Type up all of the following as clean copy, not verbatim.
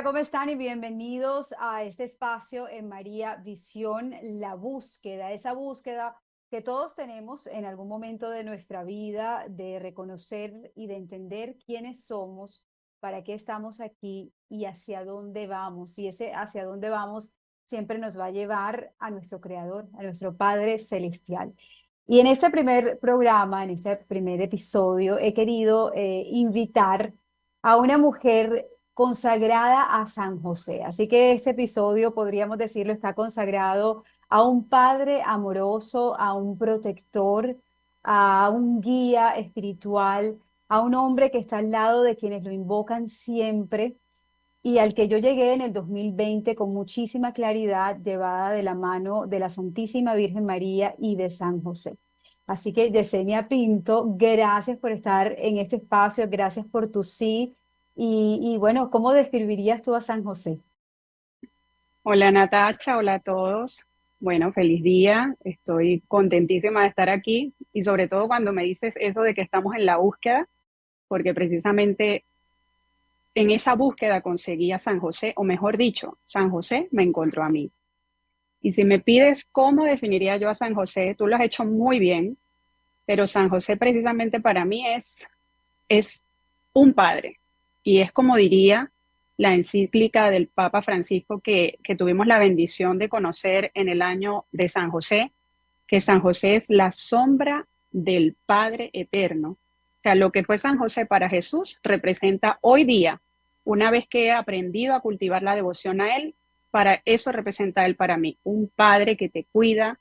Hola, ¿cómo están? Y bienvenidos a este espacio en María Visión, la búsqueda, esa búsqueda que todos tenemos en algún momento de nuestra vida de reconocer y de entender quiénes somos, para qué estamos aquí y hacia dónde vamos. Y ese hacia dónde vamos siempre nos va a llevar a nuestro Creador, a nuestro Padre Celestial. Y en este primer programa, en este primer episodio, he querido invitar a una mujer consagrada a San José. Así que este episodio, podríamos decirlo, está consagrado a un padre amoroso, a un protector, a un guía espiritual, a un hombre que está al lado de quienes lo invocan siempre y al que yo llegué en el 2020 con muchísima claridad, llevada de la mano de la Santísima Virgen María y de San José. Así que, Yesenia Pinto, gracias por estar en este espacio, gracias por tu sí. Y bueno, ¿cómo describirías tú a San José? Hola Natacha, hola a todos. Bueno, feliz día. Estoy contentísima de estar aquí y sobre todo cuando me dices eso de que estamos en la búsqueda, porque precisamente en esa búsqueda conseguí a San José, o mejor dicho, San José me encontró a mí. Y si me pides cómo definiría yo a San José, tú lo has hecho muy bien, pero San José precisamente para mí es un padre. Y es como diría la encíclica del Papa Francisco que tuvimos la bendición de conocer en el año de San José, que San José es la sombra del Padre eterno. O sea, lo que fue San José para Jesús representa hoy día, una vez que he aprendido a cultivar la devoción a Él, para eso representa Él para mí, un Padre que te cuida,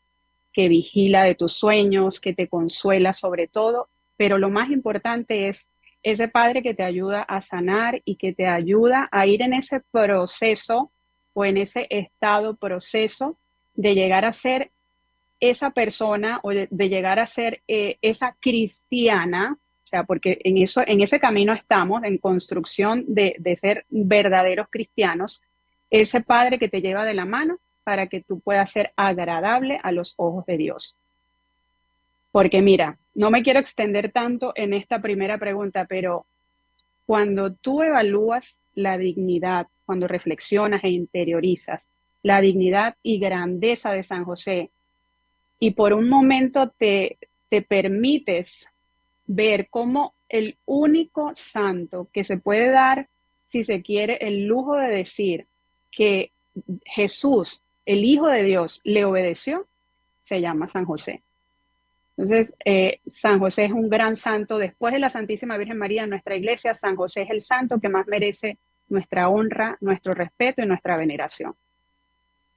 que vigila de tus sueños, que te consuela sobre todo, pero lo más importante es ese Padre que te ayuda a sanar y que te ayuda a ir en ese proceso o en ese estado proceso de llegar a ser esa persona o de llegar a ser esa cristiana, o sea, porque en eso, en ese camino estamos, en construcción de ser verdaderos cristianos, ese Padre que te lleva de la mano para que tú puedas ser agradable a los ojos de Dios. Porque mira, no me quiero extender tanto en esta primera pregunta, pero cuando tú evalúas la dignidad, cuando reflexionas e interiorizas la dignidad y grandeza de San José, y por un momento te permites ver cómo el único santo que se puede dar, si se quiere, el lujo de decir que Jesús, el Hijo de Dios, le obedeció, se llama San José. Entonces, San José es un gran santo. Después de la Santísima Virgen María en nuestra iglesia, San José es el santo que más merece nuestra honra, nuestro respeto y nuestra veneración.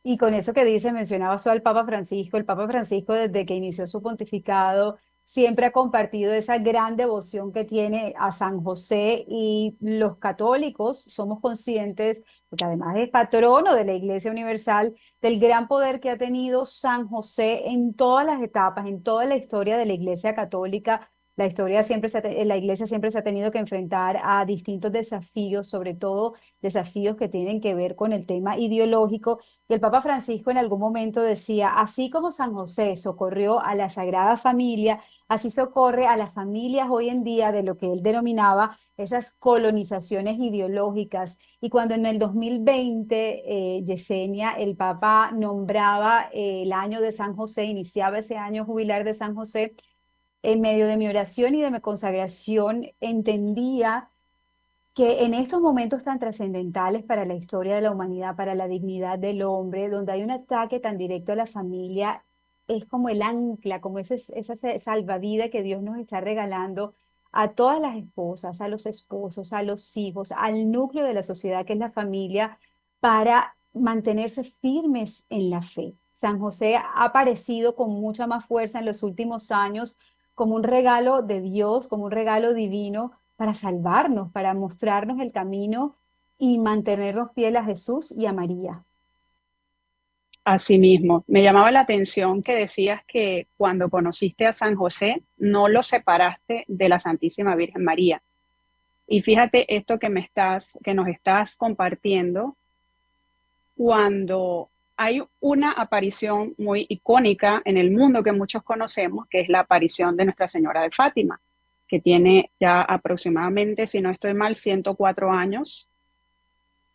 Y con eso que dice, mencionabas tú al Papa Francisco. El Papa Francisco, desde que inició su pontificado, siempre ha compartido esa gran devoción que tiene a San José, y los católicos somos conscientes, porque además es patrono de la Iglesia Universal, del gran poder que ha tenido San José en todas las etapas, en toda la historia de la Iglesia Católica. La Iglesia siempre se ha tenido que enfrentar a distintos desafíos, sobre todo desafíos que tienen que ver con el tema ideológico. Y el Papa Francisco en algún momento decía, así como San José socorrió a la Sagrada Familia, así socorre a las familias hoy en día de lo que él denominaba esas colonizaciones ideológicas. Y cuando en el 2020, Yesenia, el Papa nombraba el año de San José, iniciaba ese año jubilar de San José, en medio de mi oración y de mi consagración, entendía que en estos momentos tan trascendentales para la historia de la humanidad, para la dignidad del hombre, donde hay un ataque tan directo a la familia, es como el ancla, como esa salvavidas que Dios nos está regalando a todas las esposas, a los esposos, a los hijos, al núcleo de la sociedad que es la familia, para mantenerse firmes en la fe. San José ha aparecido con mucha más fuerza en los últimos años como un regalo de Dios, como un regalo divino para salvarnos, para mostrarnos el camino y mantenernos fieles a Jesús y a María. Asimismo, me llamaba la atención que decías que cuando conociste a San José no lo separaste de la Santísima Virgen María. Y fíjate esto que nos estás compartiendo, cuando hay una aparición muy icónica en el mundo que muchos conocemos, que es la aparición de Nuestra Señora de Fátima, que tiene ya aproximadamente, si no estoy mal, 104 años.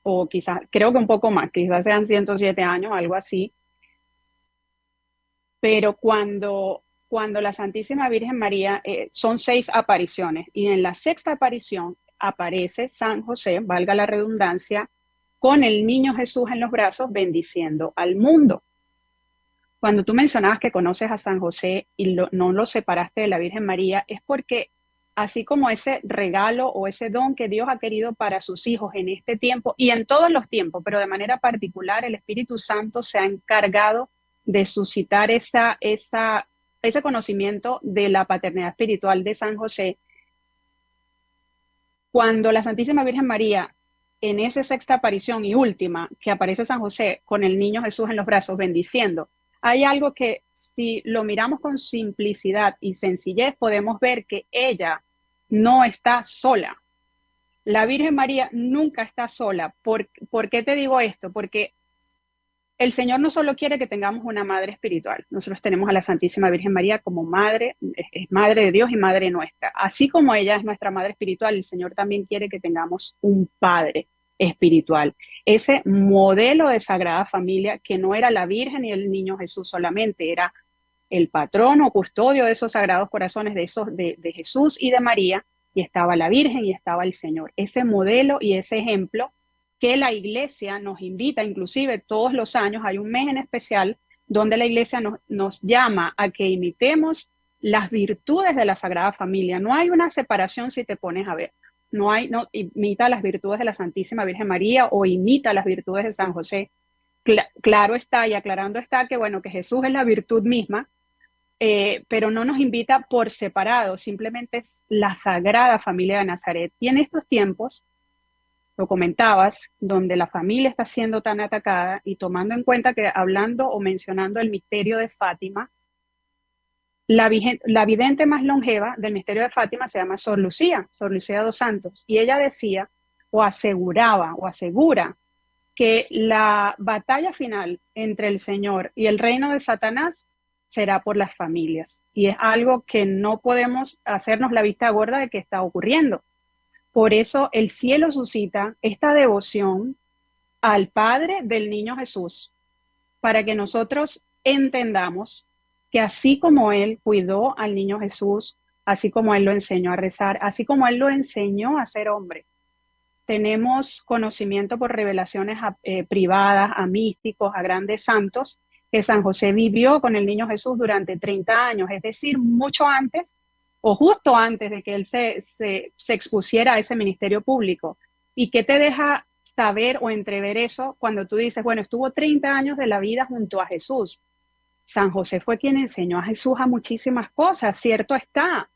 o quizás, creo que un poco más, quizás sean 107 años, algo así, pero cuando la Santísima Virgen María, son 6 apariciones, y en la sexta aparición aparece San José, valga la redundancia, con el niño Jesús en los brazos bendiciendo al mundo. Cuando tú mencionabas que conoces a San José y no lo separaste de la Virgen María, es porque así como ese regalo o ese don que Dios ha querido para sus hijos en este tiempo y en todos los tiempos, pero de manera particular el Espíritu Santo se ha encargado de suscitar ese conocimiento de la paternidad espiritual de San José. Cuando la Santísima Virgen María, en esa sexta aparición y última, que aparece San José con el niño Jesús en los brazos bendiciendo, hay algo que si lo miramos con simplicidad y sencillez, podemos ver que ella no está sola. La Virgen María nunca está sola. ¿Por qué te digo esto? Porque el Señor no solo quiere que tengamos una madre espiritual, nosotros tenemos a la Santísima Virgen María como madre, es madre de Dios y madre nuestra. Así como ella es nuestra madre espiritual, el Señor también quiere que tengamos un padre espiritual. Ese modelo de Sagrada Familia que no era la Virgen y el niño Jesús solamente, era el patrono, custodio de esos sagrados corazones de Jesús y de María, y estaba la Virgen y estaba el Señor. Ese modelo y ese ejemplo que la iglesia nos invita, inclusive todos los años, hay un mes en especial donde la iglesia nos llama a que imitemos las virtudes de la Sagrada Familia. No hay una separación si te pones a ver. No imita las virtudes de la Santísima Virgen María o imita las virtudes de San José. Claro está y aclarando está que, bueno, que Jesús es la virtud misma, pero no nos invita por separado, simplemente es la Sagrada Familia de Nazaret. Y en estos tiempos, lo comentabas, donde la familia está siendo tan atacada y tomando en cuenta que hablando o mencionando el misterio de Fátima, la vidente más longeva del misterio de Fátima se llama Sor Lucía dos Santos, y ella decía o aseguraba o asegura que la batalla final entre el Señor y el reino de Satanás será por las familias. Y es algo que no podemos hacernos la vista gorda de que está ocurriendo. Por eso el cielo suscita esta devoción al Padre del Niño Jesús, para que nosotros entendamos que así como Él cuidó al niño Jesús, así como Él lo enseñó a rezar, así como Él lo enseñó a ser hombre, tenemos conocimiento por revelaciones privadas, a místicos, a grandes santos, que San José vivió con el niño Jesús durante 30 años, es decir, mucho antes o justo antes de que él se expusiera a ese ministerio público. ¿Y qué te deja saber o entrever eso cuando tú dices, bueno, estuvo 30 años de la vida junto a Jesús? San José fue quien enseñó a Jesús a muchísimas cosas, cierto está,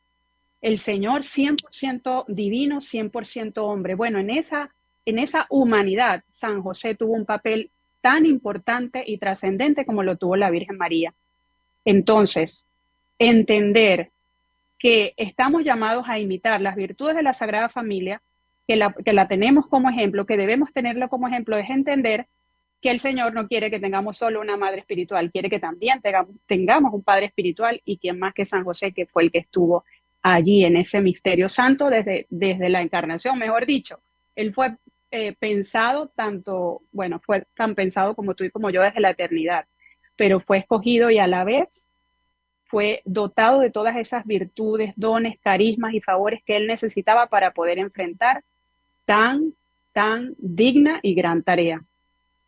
el Señor 100% divino, 100% hombre. Bueno, en esa humanidad, San José tuvo un papel tan importante y trascendente como lo tuvo la Virgen María. Entonces, entender que estamos llamados a imitar las virtudes de la Sagrada Familia, que la tenemos como ejemplo, que debemos tenerlo como ejemplo, es entender que el Señor no quiere que tengamos solo una madre espiritual, quiere que también tengamos un padre espiritual, y quien más que San José, que fue el que estuvo allí en ese misterio santo desde la encarnación, mejor dicho. Él fue pensado tanto, bueno, fue tan pensado como tú y como yo desde la eternidad, pero fue escogido y a la vez fue dotado de todas esas virtudes, dones, carismas y favores que él necesitaba para poder enfrentar tan, tan digna y gran tarea: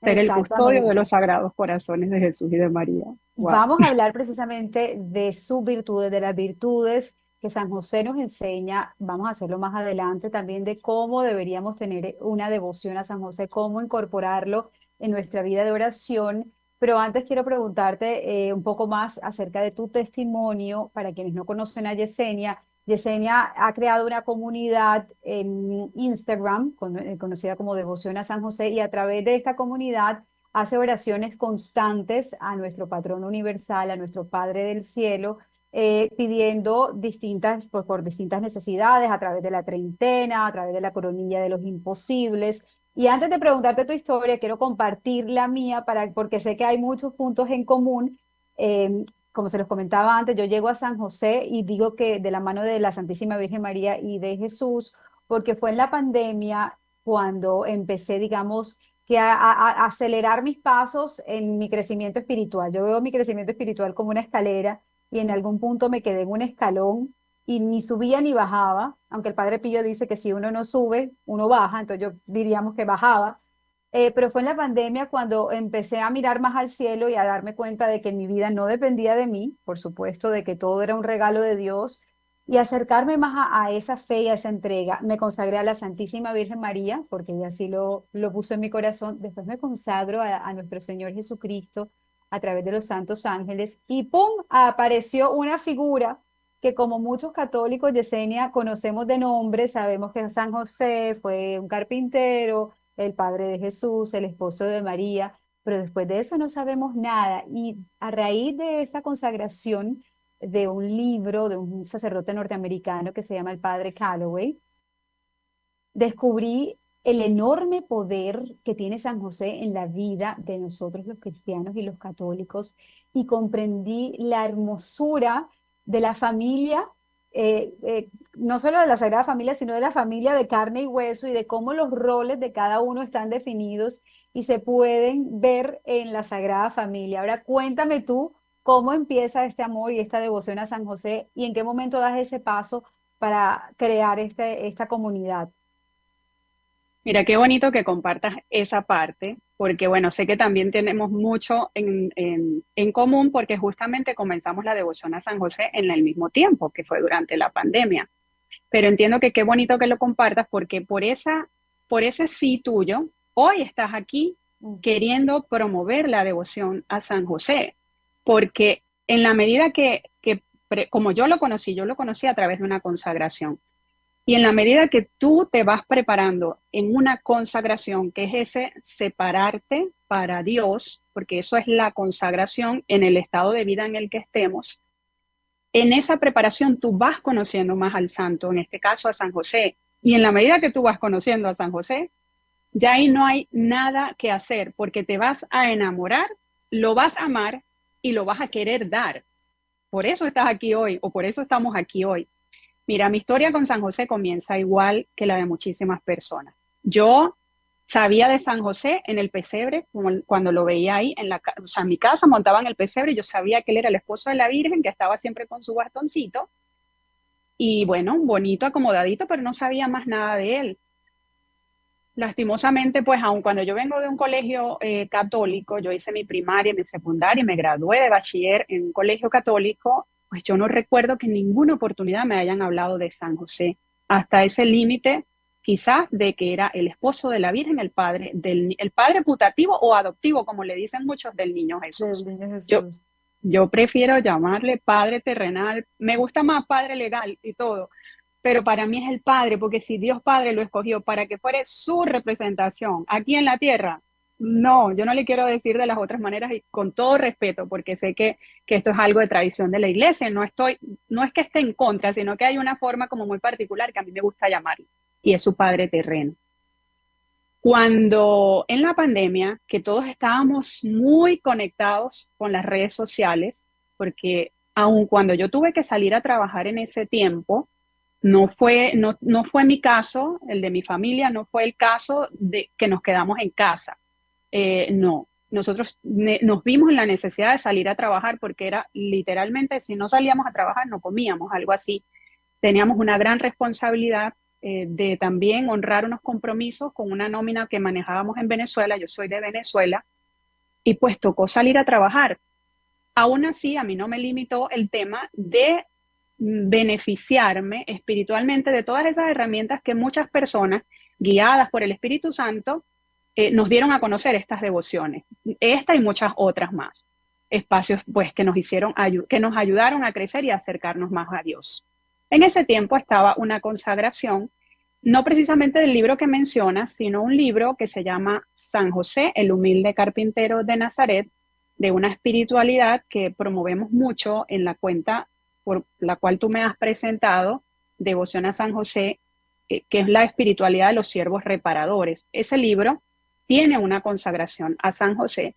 ser el custodio de Exactamente. los sagrados corazones de Jesús y de María. Wow. Vamos a hablar precisamente de sus virtudes, de las virtudes que San José nos enseña. Vamos a hacerlo más adelante también de cómo deberíamos tener una devoción a San José, cómo incorporarlo en nuestra vida de oración. Pero antes quiero preguntarte un poco más acerca de tu testimonio para quienes no conocen a Yesenia. Yesenia ha creado una comunidad en Instagram conocida como Devoción a San José, y a través de esta comunidad hace oraciones constantes a nuestro patrón universal, a nuestro Padre del Cielo, pidiendo distintas, pues, por distintas necesidades, a través de la treintena, a través de la coronilla de los imposibles. Y antes de preguntarte tu historia, quiero compartir la mía porque sé que hay muchos puntos en común. Como se los comentaba antes, yo llego a San José y digo que de la mano de la Santísima Virgen María y de Jesús, porque fue en la pandemia cuando empecé, digamos, que a acelerar mis pasos en mi crecimiento espiritual. Yo veo mi crecimiento espiritual como una escalera y en algún punto me quedé en un escalón y ni subía ni bajaba, aunque el Padre Pío dice que si uno no sube, uno baja, entonces yo diríamos que bajaba. Pero fue en la pandemia cuando empecé a mirar más al cielo y a darme cuenta de que mi vida no dependía de mí, por supuesto, de que todo era un regalo de Dios, y acercarme más a esa fe y a esa entrega. Me consagré a la Santísima Virgen María, porque ella así lo puso en mi corazón. Después me consagro a nuestro Señor Jesucristo a través de los santos ángeles, y ¡pum! Apareció una figura que, como muchos católicos, Yesenia, conocemos de nombre, sabemos que San José fue un carpintero, el padre de Jesús, el esposo de María, pero después de eso no sabemos nada. Y a raíz de esa consagración de un libro de un sacerdote norteamericano que se llama el padre Calloway, descubrí el enorme poder que tiene San José en la vida de nosotros los cristianos y los católicos, y comprendí la hermosura de la familia, no solo de la Sagrada Familia, sino de la familia de carne y hueso, y de cómo los roles de cada uno están definidos y se pueden ver en la Sagrada Familia. Ahora cuéntame tú cómo empieza este amor y esta devoción a San José, y en qué momento das ese paso para crear esta comunidad. Mira, qué bonito que compartas esa parte, porque bueno, sé que también tenemos mucho en común, porque justamente comenzamos la devoción a San José en el mismo tiempo, que fue durante la pandemia. Pero entiendo que qué bonito que lo compartas, porque por ese sí tuyo, hoy estás aquí queriendo promover la devoción a San José, porque en la medida como yo lo conocí a través de una consagración. Y en la medida que tú te vas preparando en una consagración, que es ese separarte para Dios, porque eso es la consagración en el estado de vida en el que estemos, en esa preparación tú vas conociendo más al santo, en este caso a San José. Y en la medida que tú vas conociendo a San José, ya ahí no hay nada que hacer, porque te vas a enamorar, lo vas a amar y lo vas a querer dar. Por eso estás aquí hoy, o por eso estamos aquí hoy. Mira, mi historia con San José comienza igual que la de muchísimas personas. Yo sabía de San José en el pesebre, como cuando lo veía ahí o sea, en mi casa montaban el pesebre, yo sabía que él era el esposo de la Virgen, que estaba siempre con su bastoncito, y bueno, bonito, acomodadito, pero no sabía más nada de él. Lastimosamente, pues aun cuando yo vengo de un colegio católico, yo hice mi primaria, mi secundaria y me gradué de bachiller en un colegio católico, pues yo no recuerdo que en ninguna oportunidad me hayan hablado de San José, hasta ese límite quizás de que era el esposo de la Virgen, el padre putativo o adoptivo, como le dicen muchos, del niño Del Jesús. niño Yo, Jesús. yo prefiero llamarle padre terrenal, me gusta más padre legal y todo, pero para mí es el Padre, porque si Dios Padre lo escogió para que fuera su representación aquí en la tierra, no, yo no le quiero decir de las otras maneras y con todo respeto, porque sé que esto es algo de tradición de la iglesia, no es que esté en contra, sino que hay una forma como muy particular que a mí me gusta llamarlo, y es su Padre terreno. Cuando en la pandemia, que todos estábamos muy conectados con las redes sociales, porque aun cuando yo tuve que salir a trabajar en ese tiempo, no fue mi caso, el de mi familia, no fue el caso de que nos quedamos en casa. No, nosotros nos vimos en la necesidad de salir a trabajar porque era literalmente, si no salíamos a trabajar, no comíamos, algo así. Teníamos una gran responsabilidad de también honrar unos compromisos con una nómina que manejábamos en Venezuela, yo soy de Venezuela, y pues tocó salir a trabajar. Aún así, a mí no me limitó el tema de beneficiarme espiritualmente de todas esas herramientas que muchas personas, guiadas por el Espíritu Santo, nos dieron a conocer estas devociones, esta y muchas otras más. Espacios pues que que nos ayudaron a crecer y a acercarnos más a Dios. En ese tiempo estaba una consagración, no precisamente del libro que mencionas, sino un libro que se llama San José, el humilde carpintero de Nazaret, de una espiritualidad que promovemos mucho en la cuenta por la cual tú me has presentado, Devoción a San José, que es la espiritualidad de los siervos reparadores. Ese libro tiene una consagración a San José.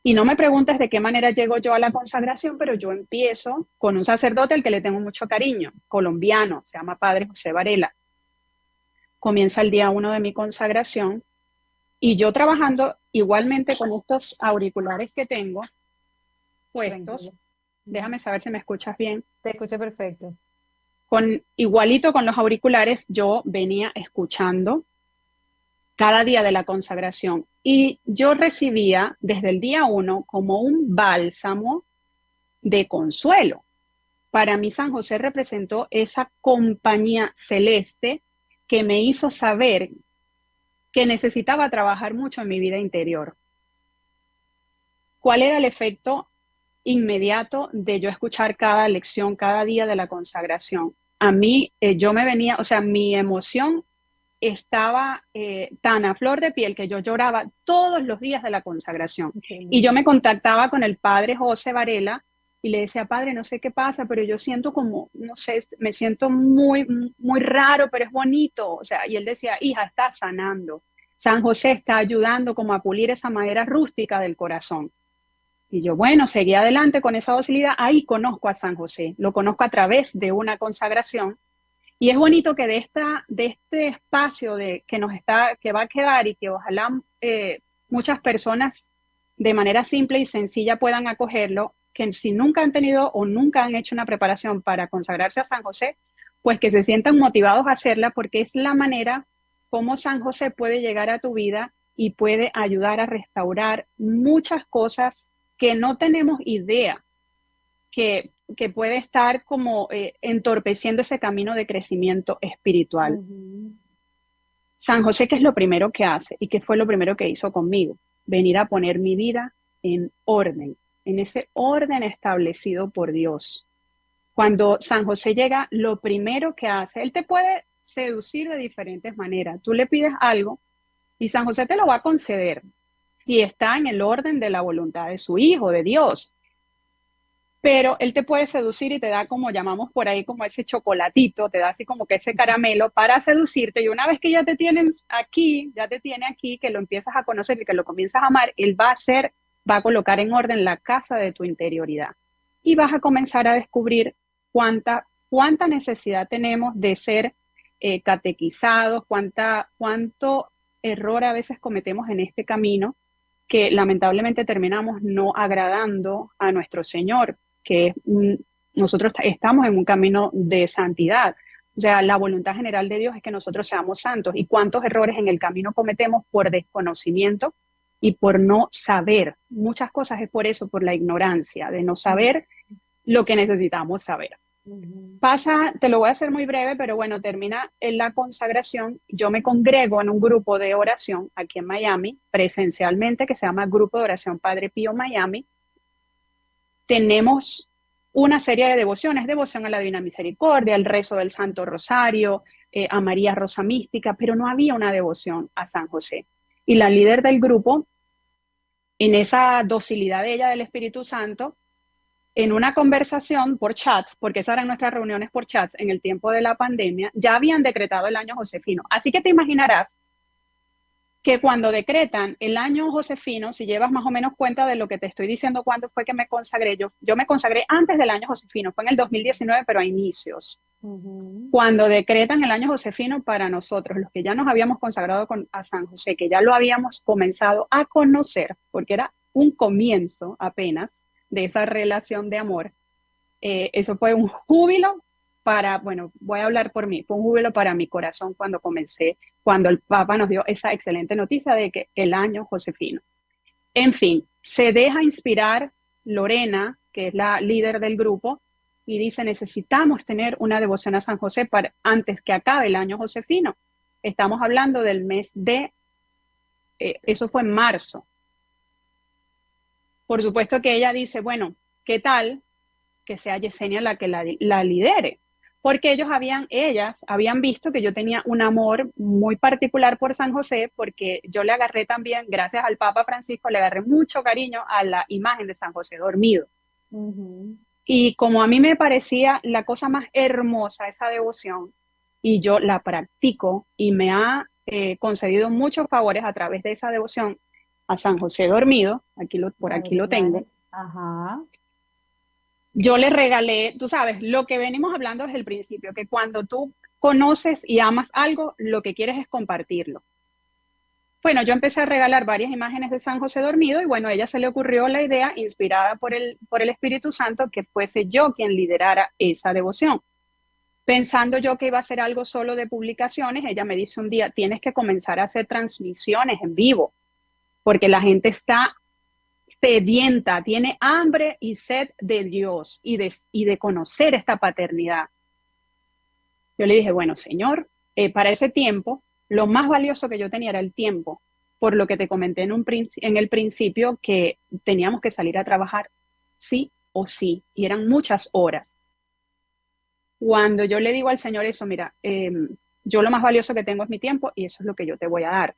Y no me preguntes de qué manera llego yo a la consagración, pero yo empiezo con un sacerdote al que le tengo mucho cariño, colombiano, se llama Padre José Varela. comienza el día 1 de mi consagración y yo trabajando igualmente con estos auriculares que tengo Tranquilo. puestos, Ujú. déjame saber si me escuchas bien, Te escucho perfecto. con igualito con los auriculares yo venía escuchando cada día de la consagración y yo recibía desde el día 1 como un bálsamo de consuelo. Para mí San José representó esa compañía celeste que me hizo saber que necesitaba trabajar mucho en mi vida interior. ¿Cuál era el efecto inmediato de yo escuchar cada lección, cada día de la consagración? A mí, yo me venía, o sea, mi emoción estaba tan a flor de piel que yo lloraba todos los días de la consagración. Qué Y yo lindo. me contactaba con el padre José Varela y le decía, padre, no sé qué pasa, pero yo siento como, no sé, me siento muy raro, pero es bonito. O sea, y él decía, hija, está sanando. San José está ayudando como a pulir esa madera rústica del corazón. Y yo, bueno, seguí adelante con esa docilidad. Ahí conozco a San José, lo conozco a través de una consagración y es bonito que de este espacio que nos está, que va a quedar y que ojalá muchas personas de manera simple y sencilla puedan acogerlo, que si nunca han tenido o nunca han hecho una preparación para consagrarse a San José, pues que se sientan motivados a hacerla porque es la manera como San José puede llegar a tu vida y puede ayudar a restaurar muchas cosas que no tenemos idea que puede estar como entorpeciendo ese camino de crecimiento espiritual. Ujú. San José, ¿qué es lo primero que hace? ¿Y qué fue lo primero que hizo conmigo? Venir a poner mi vida en orden, en ese orden establecido por Dios. Cuando San José llega, lo primero que hace, él te puede seducir de diferentes maneras. Tú le pides algo y San José te lo va a conceder si está en el orden de la voluntad de su Hijo, de Dios. Pero él te puede seducir y te da como llamamos por ahí como ese chocolatito, te da así como que ese caramelo para seducirte y una vez que ya te tienen aquí, ya te tiene aquí, que lo empiezas a conocer y que lo comienzas a amar, él va a colocar en orden la casa de tu interioridad y vas a comenzar a descubrir cuánta necesidad tenemos de ser catequizados, cuánto error a veces cometemos en este camino que lamentablemente terminamos no agradando a nuestro Señor, que nosotros estamos en un camino de santidad. O sea, la voluntad general de Dios es que nosotros seamos santos. ¿Y cuántos errores en el camino cometemos por desconocimiento y por no saber? Muchas cosas es por eso, por la ignorancia, de no saber lo que necesitamos saber. Ujú. Pasa, te lo voy a hacer muy breve, pero bueno, termina en la consagración. Yo me congrego en un grupo de oración aquí en Miami, presencialmente, que se llama Grupo de Oración Padre Pío Miami. Tenemos una serie de devociones, devoción a la Divina Misericordia, el rezo del Santo Rosario, a María Rosa Mística, pero no había una devoción a San José. Y la líder del grupo, en esa docilidad de ella del Espíritu Santo, en una conversación por chat, porque esas eran nuestras reuniones por chats en el tiempo de la pandemia, ya habían decretado el año josefino. Así que te imaginarás que cuando decretan el año josefino, si llevas más o menos cuenta de lo que te estoy diciendo, cuándo fue que me consagré, yo me consagré antes del año josefino, fue en el 2019, pero a inicios. Ujú. Cuando decretan el año josefino para nosotros, los que ya nos habíamos consagrado a San José, que ya lo habíamos comenzado a conocer, porque era un comienzo apenas de esa relación de amor, eso fue un júbilo para, bueno, voy a hablar por mí, fue un júbilo para mi corazón cuando comencé, cuando el Papa nos dio esa excelente noticia de que el año josefino. En fin, se deja inspirar Lorena, que es la líder del grupo, y dice, necesitamos tener una devoción a San José para, antes que acabe el año josefino. Estamos hablando del mes de, eso fue en marzo. Por supuesto que ella dice, bueno, ¿qué tal que sea Yesenia la que la lidere? Porque ellas habían visto que yo tenía un amor muy particular por San José, porque yo le agarré también, gracias al Papa Francisco, le agarré mucho cariño a la imagen de San José dormido. Ujú. Y como a mí me parecía la cosa más hermosa esa devoción, y yo la practico y me ha concedido muchos favores a través de esa devoción a San José dormido, por A aquí ver, lo tengo. ajá. Yo le regalé, tú sabes, lo que venimos hablando desde el principio, que cuando tú conoces y amas algo, lo que quieres es compartirlo. Bueno, yo empecé a regalar varias imágenes de San José dormido y bueno, a ella se le ocurrió la idea, inspirada por el Espíritu Santo, que fuese yo quien liderara esa devoción. Pensando yo que iba a ser algo solo de publicaciones, ella me dice un día, tienes que comenzar a hacer transmisiones en vivo, porque la gente está sedienta, tiene hambre y sed de Dios y de conocer esta paternidad. Yo le dije, bueno, Señor, para ese tiempo, lo más valioso que yo tenía era el tiempo, por lo que te comenté en el principio que teníamos que salir a trabajar sí o sí, y eran muchas horas. Cuando yo le digo al Señor eso, mira, yo lo más valioso que tengo es mi tiempo y eso es lo que yo te voy a dar.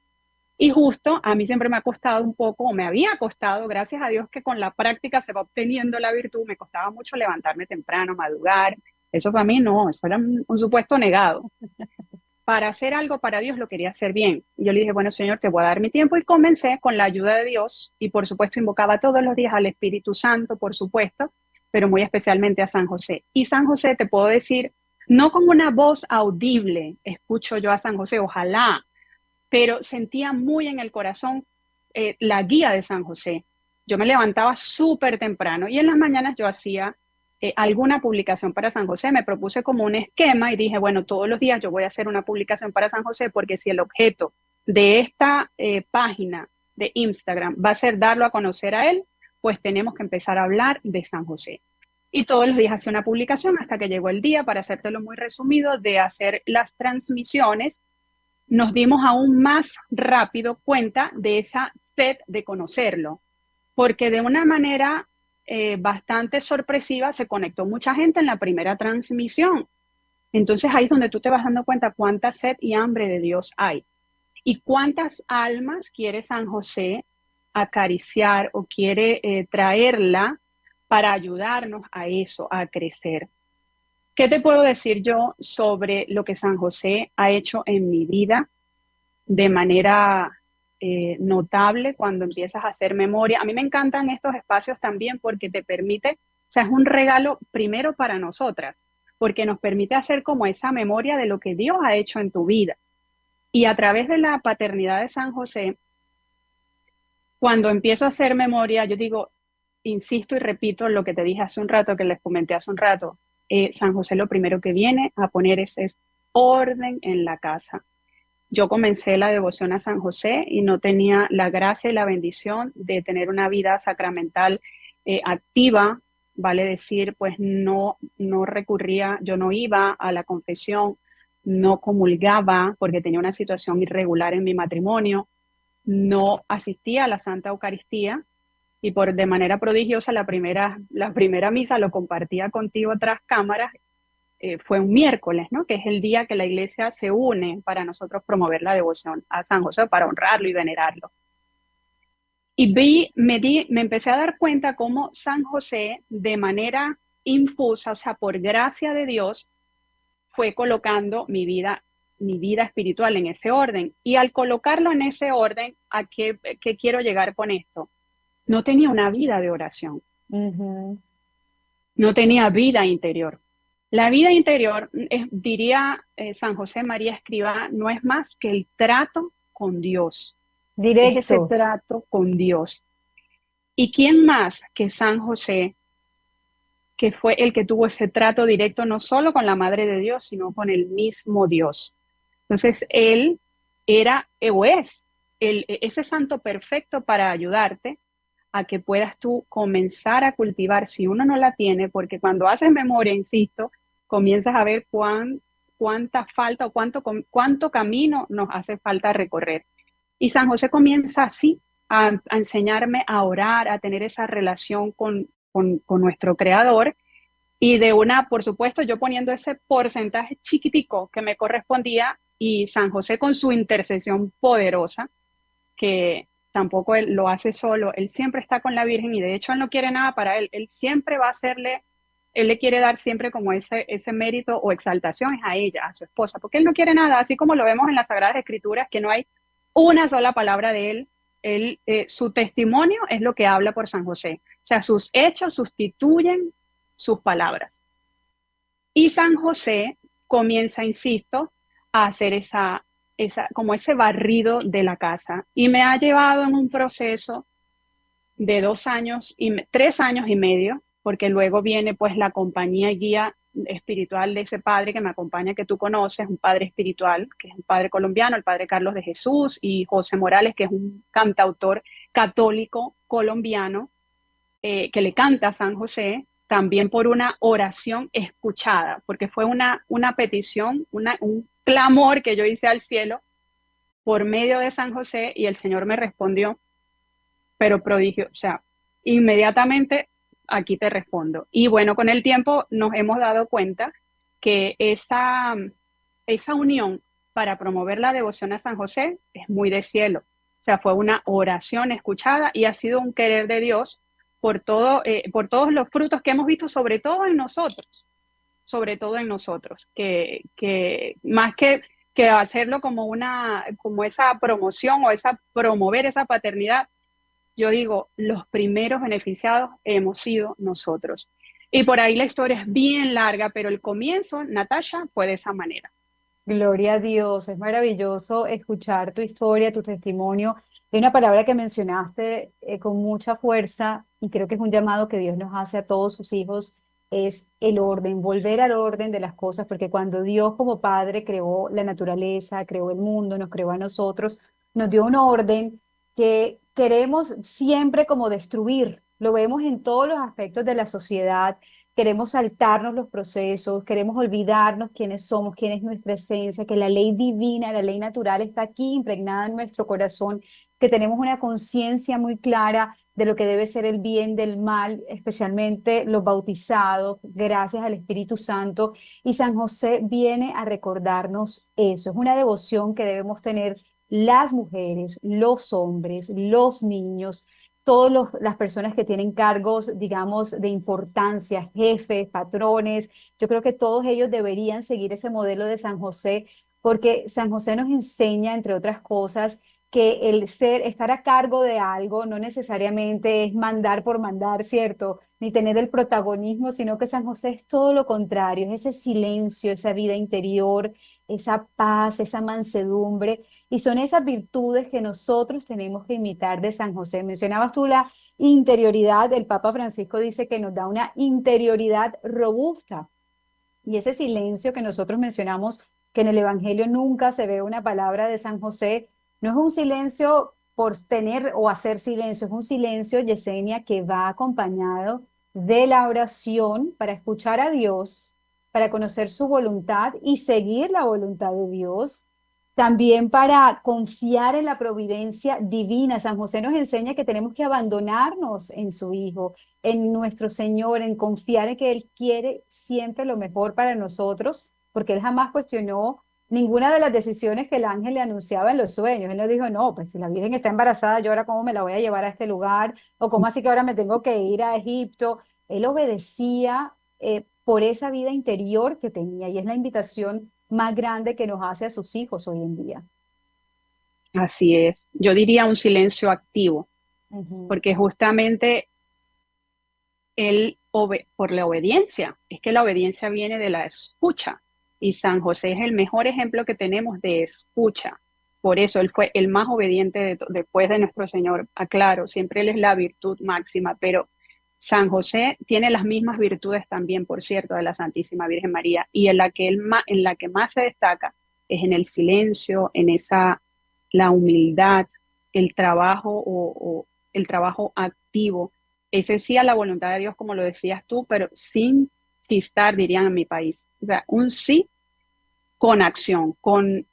Y justo a mí siempre me ha costado un poco, o me había costado, gracias a Dios que con la práctica se va obteniendo la virtud, me costaba mucho levantarme temprano, madrugar. Eso para mí no, eso era un supuesto negado. Para hacer algo para Dios lo quería hacer bien. Y yo le dije, bueno, Señor, te voy a dar mi tiempo y comencé con la ayuda de Dios y por supuesto invocaba todos los días al Espíritu Santo, por supuesto, pero muy especialmente a San José. Y San José, te puedo decir, no con una voz audible, escucho yo a San José, ojalá, pero sentía muy en el corazón la guía de San José. Yo me levantaba súper temprano y en las mañanas yo hacía alguna publicación para San José. Me propuse como un esquema y dije, bueno, todos los días yo voy a hacer una publicación para San José porque si el objeto de esta página de Instagram va a ser darlo a conocer a él, pues tenemos que empezar a hablar de San José. Y todos los días hacía una publicación hasta que llegó el día, para hacértelo muy resumido, de hacer las transmisiones. Nos dimos aún más rápido cuenta de esa sed de conocerlo, porque de una manera bastante sorpresiva se conectó mucha gente en la primera transmisión. Entonces ahí es donde tú te vas dando cuenta cuánta sed y hambre de Dios hay y cuántas almas quiere San José acariciar o quiere traerla para ayudarnos a eso, a crecer. ¿Qué te puedo decir yo sobre lo que San José ha hecho en mi vida de manera notable cuando empiezas a hacer memoria? A mí me encantan estos espacios también porque te permite, o sea, es un regalo primero para nosotras, porque nos permite hacer como esa memoria de lo que Dios ha hecho en tu vida. Y a través de la paternidad de San José, cuando empiezo a hacer memoria, yo digo, insisto y repito lo que te dije hace un rato, que les comenté hace un rato, San José lo primero que viene a poner es orden en la casa. Yo comencé la devoción a San José y no tenía la gracia y la bendición de tener una vida sacramental activa, vale decir, pues no recurría, yo no iba a la confesión, no comulgaba porque tenía una situación irregular en mi matrimonio, no asistía a la Santa Eucaristía y por de manera prodigiosa la primera misa lo compartía contigo tras cámaras. Fue un miércoles, ¿no? Que es el día que la iglesia se une para nosotros promover la devoción a San José, para honrarlo y venerarlo. Y me empecé a dar cuenta cómo San José, de manera infusa, o sea, por gracia de Dios, fue colocando mi vida espiritual en ese orden. Y al colocarlo en ese orden, ¿a qué quiero llegar con esto? No tenía una vida de oración, Ujú. no tenía vida interior. La vida interior, diría San José María Escrivá, no es más que el trato con Dios. Es ese Directo. trato con Dios. ¿Y quién más que San José, que fue el que tuvo ese trato directo no solo con la Madre de Dios, sino con el mismo Dios? Entonces, él era o es ese santo perfecto para ayudarte a que puedas tú comenzar a cultivar, si uno no la tiene, porque cuando haces memoria, insisto, comienzas a ver cuánta falta o cuánto camino nos hace falta recorrer. Y San José comienza así a enseñarme a orar, a tener esa relación con nuestro Creador. Y de una, por supuesto, yo poniendo ese porcentaje chiquitico que me correspondía y San José con su intercesión poderosa, que tampoco él lo hace solo, él siempre está con la Virgen y de hecho él no quiere nada para él, él siempre va a hacerle, él le quiere dar siempre como ese mérito o exaltación es a ella, a su esposa, porque él no quiere nada, así como lo vemos en las Sagradas Escrituras, que no hay una sola palabra de él su testimonio es lo que habla por San José, o sea, sus hechos sustituyen sus palabras. Y San José comienza, insisto, a hacer como ese barrido de la casa. Y me ha llevado en un proceso de 2 años 3 años y medio, porque luego viene pues la compañía y guía espiritual de ese padre que me acompaña, que tú conoces, un padre espiritual, que es un padre colombiano, el padre Carlos de Jesús, y José Morales, que es un cantautor católico colombiano, que le canta a San José, también por una oración escuchada, porque fue una petición, un clamor que yo hice al cielo por medio de San José, y el Señor me respondió, pero prodigio, o sea, inmediatamente aquí te respondo. Y bueno, con el tiempo nos hemos dado cuenta que esa unión para promover la devoción a San José es muy de cielo. O sea, fue una oración escuchada y ha sido un querer de Dios por todos los frutos que hemos visto, sobre todo en nosotros, que más que hacerlo como esa promoción o promover esa paternidad, yo digo, los primeros beneficiados hemos sido nosotros. Y por ahí la historia es bien larga, pero el comienzo, Natasha, fue de esa manera. Gloria a Dios, es maravilloso escuchar tu historia, tu testimonio. Hay una palabra que mencionaste con mucha fuerza y creo que es un llamado que Dios nos hace a todos sus hijos, es el orden, volver al orden de las cosas, porque cuando Dios como Padre creó la naturaleza, creó el mundo, nos creó a nosotros, nos dio un orden que queremos siempre como destruir. Lo vemos en todos los aspectos de la sociedad. Queremos saltarnos los procesos, queremos olvidarnos quiénes somos, quién es nuestra esencia, que la ley divina, la ley natural está aquí impregnada en nuestro corazón, que tenemos una conciencia muy clara de lo que debe ser el bien del mal, especialmente los bautizados, gracias al Espíritu Santo. Y San José viene a recordarnos eso. Es una devoción que debemos tener las mujeres, los hombres, los niños, todas las personas que tienen cargos, digamos, de importancia, jefes, patrones. Yo creo que todos ellos deberían seguir ese modelo de San José, porque San José nos enseña, entre otras cosas, que estar a cargo de algo no necesariamente es mandar por mandar, ¿cierto? Ni tener el protagonismo, sino que San José es todo lo contrario, es ese silencio, esa vida interior, esa paz, esa mansedumbre. Y son esas virtudes que nosotros tenemos que imitar de San José. Mencionabas tú la interioridad. El Papa Francisco dice que nos da una interioridad robusta. Y ese silencio que nosotros mencionamos, que en el Evangelio nunca se ve una palabra de San José, no es un silencio por tener o hacer silencio, es un silencio, Yesenia, que va acompañado de la oración para escuchar a Dios, para conocer su voluntad y seguir la voluntad de Dios, también para confiar en la providencia divina. San José nos enseña que tenemos que abandonarnos en su Hijo, en nuestro Señor, en confiar en que Él quiere siempre lo mejor para nosotros, porque Él jamás cuestionó ninguna de las decisiones que el ángel le anunciaba en los sueños. Él no dijo, no, pues si la Virgen está embarazada, yo ahora cómo me la voy a llevar a este lugar, o cómo así que ahora me tengo que ir a Egipto. Él obedecía por esa vida interior que tenía, y es la invitación más grande que nos hace a sus hijos hoy en día. Así es. Yo diría un silencio activo, Ujú. porque justamente por la obediencia, es que la obediencia viene de la escucha, y San José es el mejor ejemplo que tenemos de escucha. Por eso él fue el más obediente después de nuestro Señor. Aclaro, siempre él es la virtud máxima, pero San José tiene las mismas virtudes también, por cierto, de la Santísima Virgen María, y en la que más se destaca es en el silencio, la humildad, el trabajo o el trabajo activo, ese sí a la voluntad de Dios, como lo decías tú, pero sin chistar, dirían en mi país. O sea, un sí con acción, con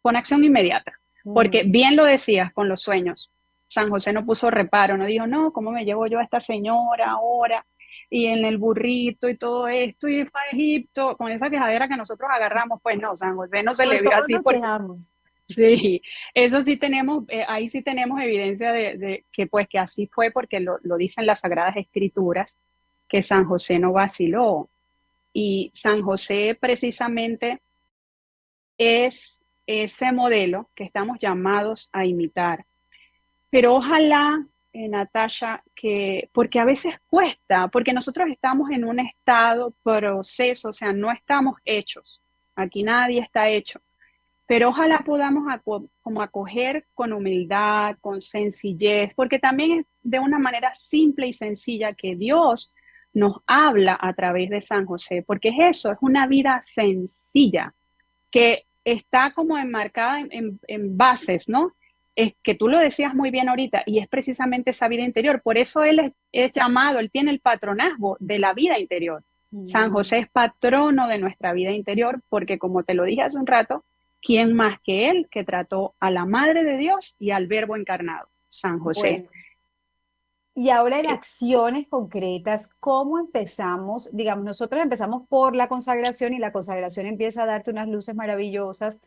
acción inmediata. Porque Mm. bien lo decías con los sueños. San José no puso reparo, no dijo, no, ¿cómo me llevo yo a esta señora ahora? Y en el burrito y todo esto, y fue a Egipto, con esa quejadera que nosotros agarramos, pues no, San José no se Por le vio todo así nos porque quejamos. sí, eso sí tenemos, ahí sí tenemos evidencia de que pues que así fue porque lo dicen las Sagradas Escrituras, que San José no vaciló. Y San José precisamente es ese modelo que estamos llamados a imitar. Pero ojalá Natasha, que porque a veces cuesta, porque nosotros estamos en un estado, proceso, o sea, no estamos hechos. Aquí nadie está hecho. Pero ojalá podamos como acoger con humildad, con sencillez, porque también es de una manera simple y sencilla que Dios nos habla a través de San José, porque es eso, es una vida sencilla que está como enmarcada en bases, ¿no? Es que tú lo decías muy bien ahorita, y es precisamente esa vida interior. Por eso es llamado, él tiene el patronazgo de la vida interior. San Mm. José es patrono de nuestra vida interior, porque como te lo dije hace un rato, ¿quién más que él que trató a la Madre de Dios y al Verbo encarnado? San José. Bueno, y ahora en acciones concretas, ¿cómo empezamos? Digamos, nosotros empezamos por la consagración y la consagración empieza a darte unas luces maravillosas.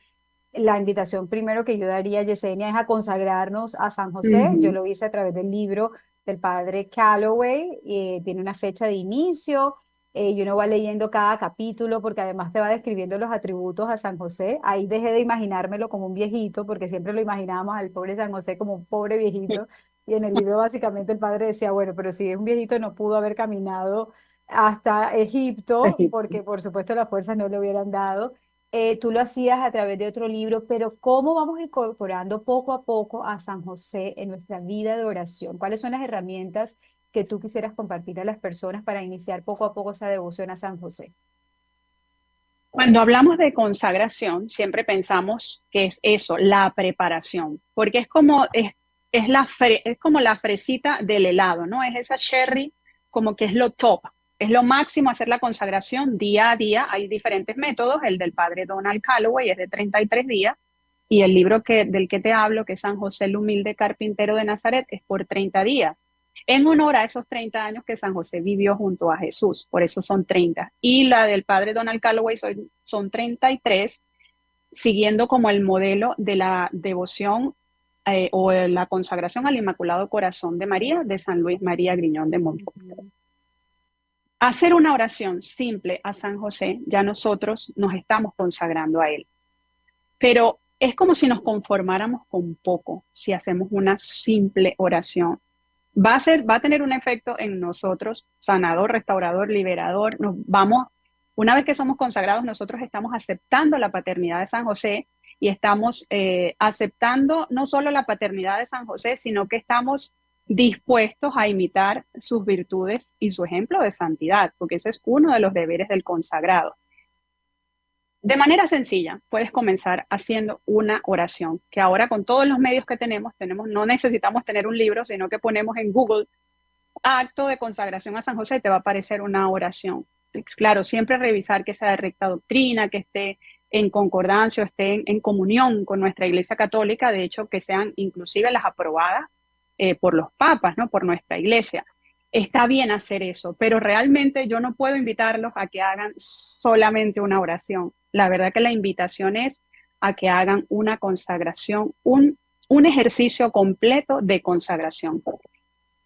La invitación primero que yo daría, Yesenia, es a consagrarnos a San José. Yo Ujú. lo hice a través del libro del padre Calloway. Tiene una fecha de inicio y uno va leyendo cada capítulo porque además te va describiendo los atributos a San José. Ahí dejé de imaginármelo como un viejito porque siempre lo imaginábamos al pobre San José como un pobre viejito. Y en el libro básicamente el padre decía, bueno, pero si es un viejito no pudo haber caminado hasta Egipto Egipto. porque por supuesto las fuerzas no le hubieran dado. Tú lo hacías a través de otro libro, pero ¿cómo vamos incorporando poco a poco a San José en nuestra vida de oración? ¿Cuáles son las herramientas que tú quisieras compartir a las personas para iniciar poco a poco esa devoción a San José? Cuando hablamos de consagración, siempre pensamos que es eso, la preparación, porque es como la fresita del helado, ¿no? Es esa cherry como que es lo top, es lo máximo hacer la consagración día a día. Hay diferentes métodos, el del padre Donald Calloway es de 33 días y el libro del que te hablo, que es San José el humilde carpintero de Nazaret, es por 30 días en honor a esos 30 años que San José vivió junto a Jesús, por eso son 30. Y la del padre Donald Calloway son 33, siguiendo como el modelo de la devoción o la consagración al Inmaculado Corazón de María de San Luis María Griñón de Montfort. Ujú. Hacer una oración simple a San José, ya nosotros nos estamos consagrando a él. Pero es como si nos conformáramos con poco si hacemos una simple oración. Va a tener un efecto en nosotros, sanador, restaurador, liberador. Una vez que somos consagrados, nosotros estamos aceptando la paternidad de San José y estamos aceptando no solo la paternidad de San José, sino que estamos dispuestos a imitar sus virtudes y su ejemplo de santidad, porque ese es uno de los deberes del consagrado. De manera sencilla, puedes comenzar haciendo una oración, que ahora con todos los medios que no necesitamos tener un libro, sino que ponemos en Google acto de consagración a San José, te va a aparecer una oración. Claro, siempre revisar que sea de recta doctrina, que esté en concordancia, esté en comunión con nuestra Iglesia Católica, de hecho, que sean inclusive las aprobadas por los papas, ¿no? Por nuestra Iglesia. Está bien hacer eso, pero realmente yo no puedo invitarlos a que hagan solamente una oración. La verdad que la invitación es a que hagan una consagración, un ejercicio completo de consagración.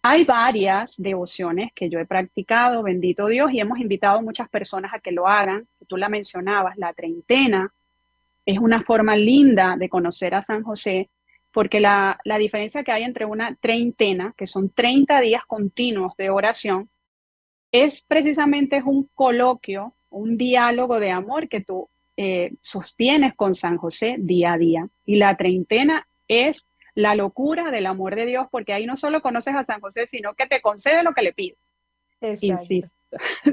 Hay varias devociones que yo he practicado, bendito Dios, y hemos invitado a muchas personas a que lo hagan. Tú la mencionabas, la treintena es una forma linda de conocer a San José, porque la diferencia que hay entre una treintena, que son 30 días continuos de oración, es precisamente es un coloquio, un diálogo de amor que tú sostienes con San José día a día. Y la treintena es la locura del amor de Dios, porque ahí no solo conoces a San José, sino que te concede lo que le pides. Exacto. Insisto.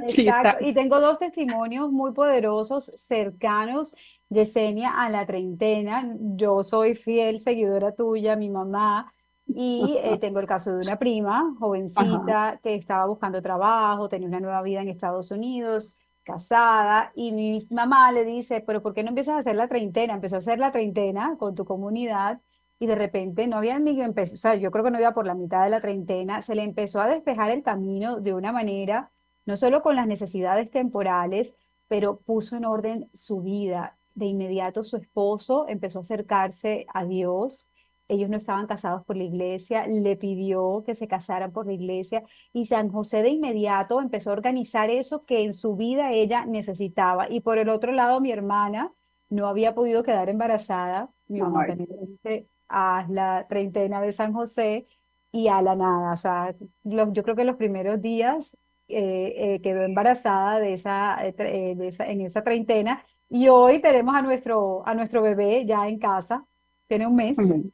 Sí, Exacto. Y tengo dos testimonios muy poderosos, cercanos, Yesenia, a la treintena. Yo soy fiel seguidora tuya, mi mamá, y tengo el caso de una prima, ajá. jovencita, que estaba buscando trabajo, tenía una nueva vida en Estados Unidos, casada, y mi mamá le dice, pero ¿por qué no empiezas a hacer la treintena? Empezó a hacer la treintena con tu comunidad. Y de repente no había ni empezado, o sea, yo creo que no iba por la mitad de la treintena, se le empezó a despejar el camino de una manera no solo con las necesidades temporales, pero puso en orden su vida. De inmediato su esposo empezó a acercarse a Dios. Ellos no estaban casados por la iglesia, le pidió que se casaran por la iglesia y San José de inmediato empezó a organizar eso que en su vida ella necesitaba. Y por el otro lado, mi hermana no había podido quedar embarazada. Mi mamá Ay, también le dice, haz la treintena de San José y a la nada. O sea, yo creo que los primeros días quedó embarazada en esa treintena y hoy tenemos a nuestro bebé ya en casa, tiene un mes. Ujú.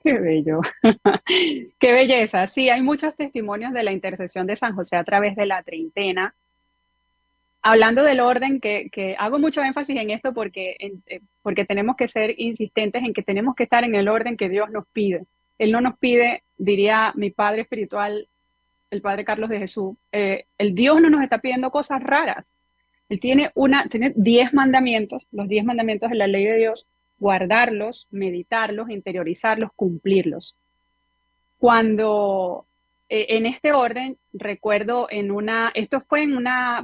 Qué bello. Qué belleza. Sí, hay muchos testimonios de la intercesión de San José a través de la treintena. Hablando del orden, que hago mucho énfasis en esto porque tenemos que ser insistentes en que tenemos que estar en el orden que Dios nos pide. Él no nos pide, diría mi padre espiritual, el padre Carlos de Jesús, el Dios no nos está pidiendo cosas raras. Él tiene 10 mandamientos, los 10 mandamientos de la ley de Dios, guardarlos, meditarlos, interiorizarlos, cumplirlos. Cuando en este orden, recuerdo esto fue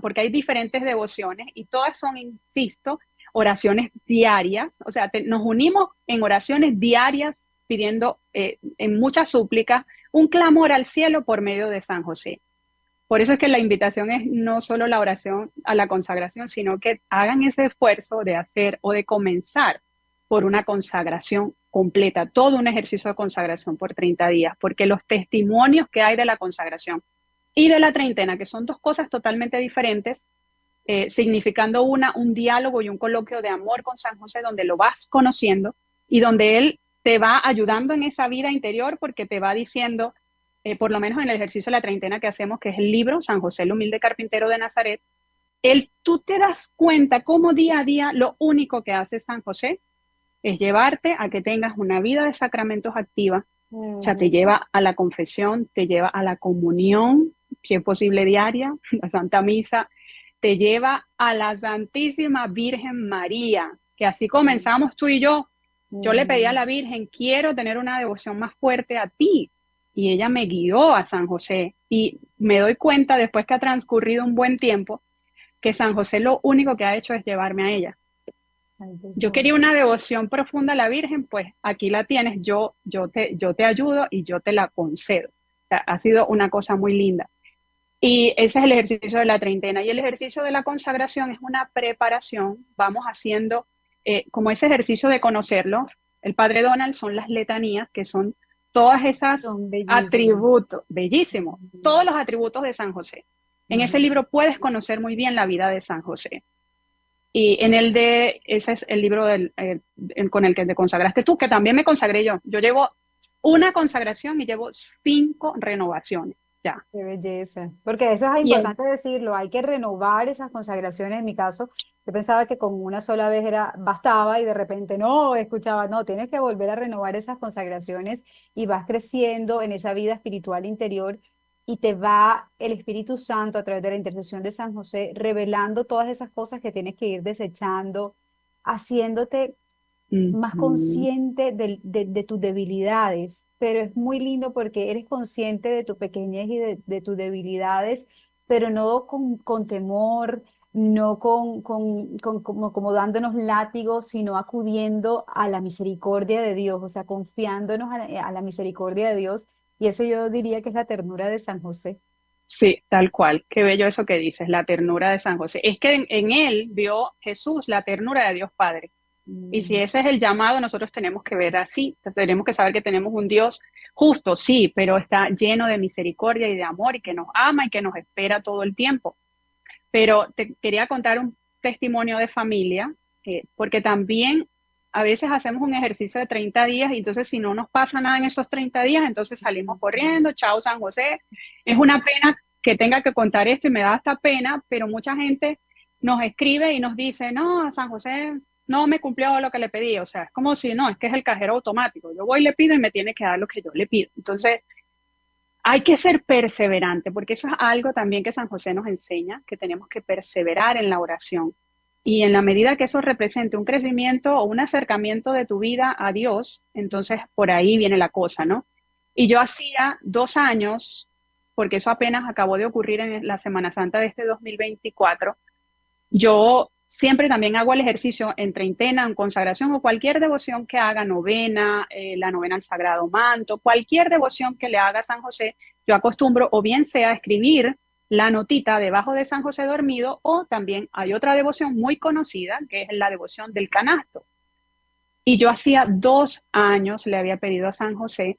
porque hay diferentes devociones y todas son, insisto, oraciones diarias, o sea, nos unimos en oraciones diarias pidiendo en muchas súplicas un clamor al cielo por medio de San José. Por eso es que la invitación es no solo la oración a la consagración, sino que hagan ese esfuerzo de hacer o de comenzar por una consagración completa, todo un ejercicio de consagración por 30 días, porque los testimonios que hay de la consagración y de la treintena, que son dos cosas totalmente diferentes, significando un diálogo y un coloquio de amor con San José, donde lo vas conociendo y donde él te va ayudando en esa vida interior porque te va diciendo, por lo menos en el ejercicio de la treintena que hacemos, que es el libro San José el humilde carpintero de Nazaret, tú te das cuenta cómo día a día lo único que hace San José es llevarte a que tengas una vida de sacramentos activa, o sea, te Ujú. lleva a la confesión, te lleva a la comunión, si es posible diaria, la Santa Misa, te lleva a la Santísima Virgen María, que así comenzamos tú y yo. Yo le pedí a Ujú. la Virgen, quiero tener una devoción más fuerte a ti. Y ella me guió a San José. Y me doy cuenta, después que ha transcurrido un buen tiempo, que San José lo único que ha hecho es llevarme a ella. Ay, qué Yo quería cosa. una devoción profunda a la Virgen, pues aquí la tienes, yo te ayudo y yo te la concedo. O sea, ha sido una cosa muy linda. Y ese es el ejercicio de la treintena. Y el ejercicio de la consagración es una preparación. Vamos haciendo como ese ejercicio de conocerlo. El Padre Donald son las letanías, que son todas esas Son bellísimos. atributos, bellísimos, Ujú. todos los atributos de San José. En ese Ujú. libro puedes conocer muy bien la vida de San José. Y ese es el libro con el que te consagraste tú, que también me consagré yo. Yo llevo una consagración y llevo 5 renovaciones ya. Qué belleza. Porque eso es Y es importante decirlo, hay que renovar esas consagraciones. En mi caso, yo pensaba que con una sola vez bastaba y de repente no, escuchaba, no, tienes que volver a renovar esas consagraciones y vas creciendo en esa vida espiritual interior y te va el Espíritu Santo a través de la intercesión de San José revelando todas esas cosas que tienes que ir desechando, haciéndote más Ujú. consciente de tus debilidades, pero es muy lindo porque eres consciente de tu pequeñez y de tus debilidades, pero no con temor, no como dándonos látigos, sino acudiendo a la misericordia de Dios, o sea, confiándonos a la misericordia de Dios. Y eso yo diría que es la ternura de San José. Sí, tal cual. Qué bello eso que dices, la ternura de San José. Es que en él vio Jesús la ternura de Dios Padre. Y si Mm. ese es el llamado, nosotros tenemos que ver así. Tenemos que saber que tenemos un Dios justo, sí, pero está lleno de misericordia y de amor y que nos ama y que nos espera todo el tiempo. Pero te quería contar un testimonio de familia, porque también a veces hacemos un ejercicio de 30 días y entonces si no nos pasa nada en esos 30 días, entonces salimos corriendo, chao San José. Es una pena que tenga que contar esto y me da hasta pena, pero mucha gente nos escribe y nos dice, no, San José no me cumplió lo que le pedí. O sea, es como si no, es que es el cajero automático. Yo voy y le pido y me tiene que dar lo que yo le pido. Entonces, hay que ser perseverante, porque eso es algo también que San José nos enseña, que tenemos que perseverar en la oración. Y en la medida que eso represente un crecimiento o un acercamiento de tu vida a Dios, entonces por ahí viene la cosa, ¿no? Y yo hacía 2 años, porque eso apenas acabó de ocurrir en la Semana Santa de este 2024. Yo siempre también hago el ejercicio en treintena, en consagración o cualquier devoción que haga, novena, la novena al Sagrado Manto, cualquier devoción que le haga a San José, yo acostumbro o bien sea escribir la notita debajo de San José dormido o también hay otra devoción muy conocida que es la devoción del canasto. Y yo hacía 2 años le había pedido a San José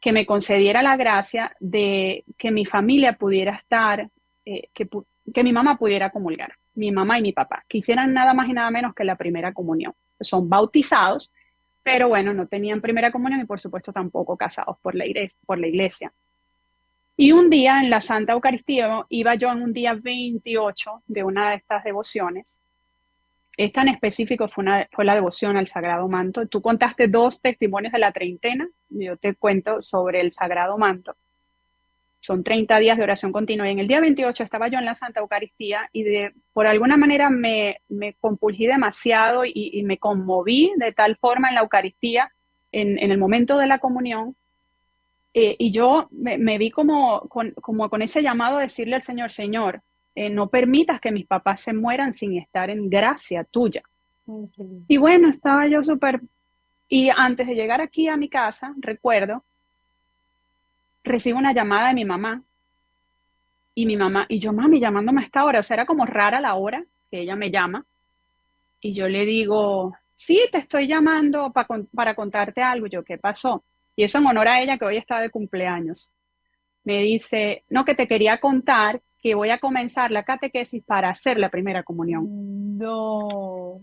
que me concediera la gracia de que mi familia pudiera estar, que mi mamá pudiera comulgar, mi mamá y mi papá, que hicieran nada más y nada menos que la primera comunión. Son bautizados, pero bueno, no tenían primera comunión y por supuesto tampoco casados por la iglesia, por la iglesia. Y un día en la Santa Eucaristía, iba yo en un día 28 de una de estas devociones. Esta en específico fue la devoción al Sagrado Manto. Tú contaste dos testimonios de la treintena, yo te cuento sobre el Sagrado Manto. Son 30 días de oración continua y en el día 28 estaba yo en la Santa Eucaristía y por alguna manera me compulgí demasiado y me conmoví de tal forma en la Eucaristía, en el momento de la comunión, y yo me vi como con ese llamado a decirle al Señor, Señor, no permitas que mis papás se mueran sin estar en gracia tuya. Ay, qué lindo. Y bueno, estaba yo súper... Y antes de llegar aquí a mi casa, recuerdo, recibo una llamada de mi mamá y mi mamá, y yo, mami, llamándome a esta hora, o sea, era como rara la hora que ella me llama y yo le digo, sí, te estoy llamando para contarte algo. Yo, ¿qué pasó? Y eso en honor a ella que hoy está de cumpleaños. Me dice, no, que te quería contar que voy a comenzar la catequesis para hacer la primera comunión. No.